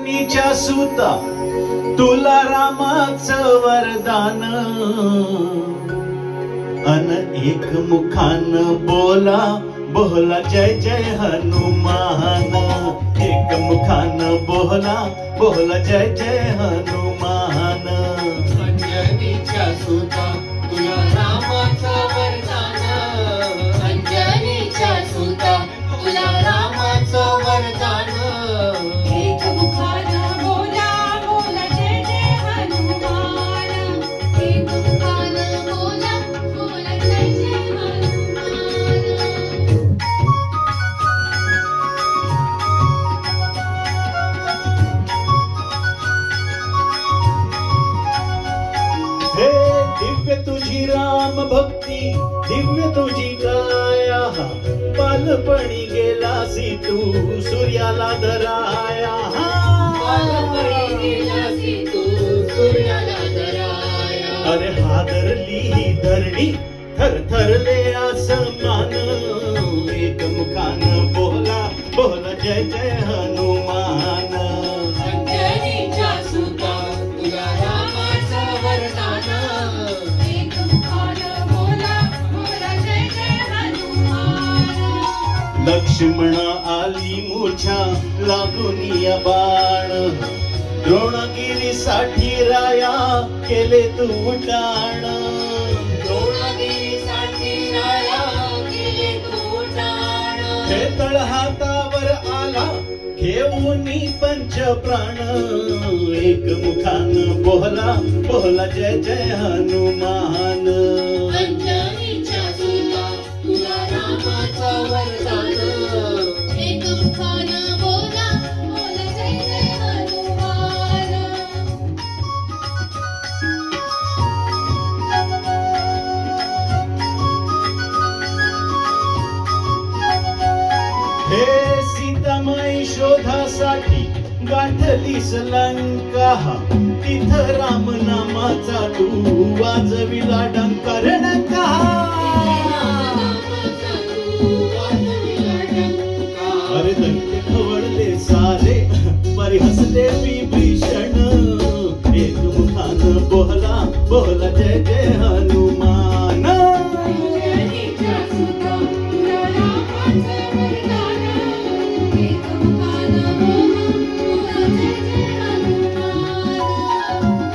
अंजनीच्या सुता तुला रामाचं वरदान अन एक मुखान बोला बोला जय जय हनुमान एक मुखान बोला बोला जय जय हनुमान अंजनीच्या सुता तुला रामाचं वरदान अंजनीच्या सुता तुला रामाचं वरदान एक मुखान बोला बोला जय जय हनुमान एक मुखान बोला बोला जय जय हनुमान हे दिव्य तुझी राम भक्ती दिव्य तुझी काया बालपणी गेलासी तू सूर्याला धराया बालपणी गेलासी तू सूर्याला धराया अरे हादरली ही धरणी थरथरले आसमान एक मुखान बोला बोला जय जय हनुमान अंजनीच्या सुता तुला रामाचं वरदान एक मुखान बोला बोला जय जय हनुमान लक्ष्मण आली मूर्छा लागून या बाण द्रोणगिरीसाठी राया केले तू उड्डाण द्रोणगिरीसाठी राया केले तू उड्डाण हे तळहातावर आला घेऊन पंच प्राण एक मुखान बोला बोला जय जय हनुमान अंजनीच्या सुता तुला रामाचं वरदान एक मुखान बोला बोला जय जय हनुमान हे सीतामाई शोधासाठी गाठलीस लंका तिथं राम नामाचा तू वाजविला डंका रे डंका अरे दैत्य खवळले सारे बरी हसले विभीषण एक मुखान बोला बोला जय जय हनुमान अंजनीच्या सुता तुला रामाचं वरदान एक मुखान बोला बोला जय जय हनुमान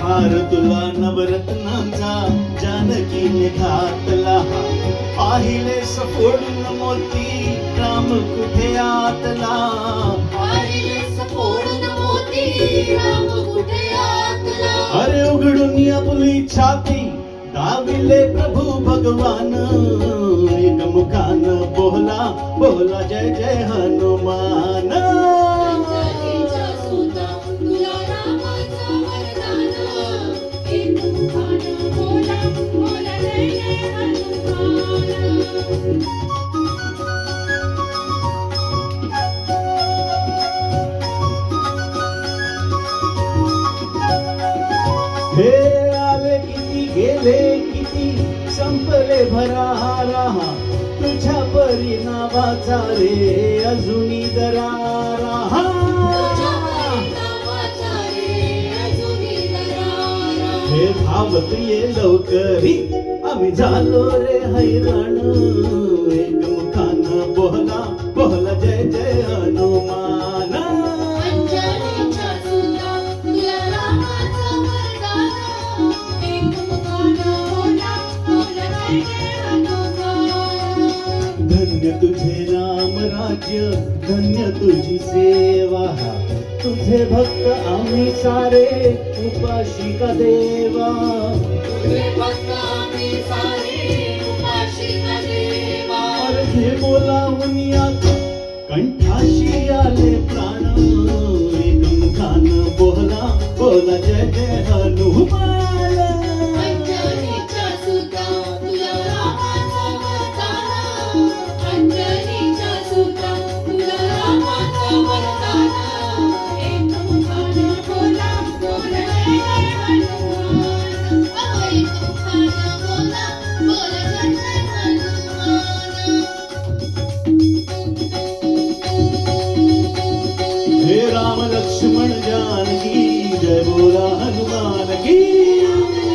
हार तुला नवरत्नांचा जानकीने घातला पाहिले सफोडून मोती राम कुठे आतला पाहिले सफोडून मोती राम कुठे आतला अरे उघडून आपली छाती दाविले प्रभू भगवान एक मुखान बोला बोला जय जय हनुमान अंजनीच्या सुता तुला रामाचं वरदान एक मुखान बोला बोला जय जय हनुमान हे आले किती गेले किती संपले भरारा तुझ्या परी नावाचा रे अजूनी दरारा तुझ्या नावाचा रे अजूनी दरारा हे धावत ये लवकरी आम्ही झालो रे हैराण एक मुखान बोला बोला जय जय हनुमान अंजनीच्या सुता तुला रामाचं वरदान एक मुखान बोला बोला जय जय हनुमान धन्य तुझे राम राज्य धन्य तुझी सेवा तुझे भक्त आम्ही सारे उपाशिका देवा तुझे भक्त आम्ही सारे उपाशिका देवा अर्धे बोलावून यात कंठाशी आले प्राण एक मुखान बोला बोला जय जय हनुमान अंजनीच्या सुता तुला रामाचं वरदान अंजनीच्या सुता तुला रामाचं वरदान एक मुखान बोला बोला जय जय हनुमान एक मुखान बोला बोला जय जय हनुमान हे राम लक्ष्मण ज्ञान की जय, बोला हनुमान की।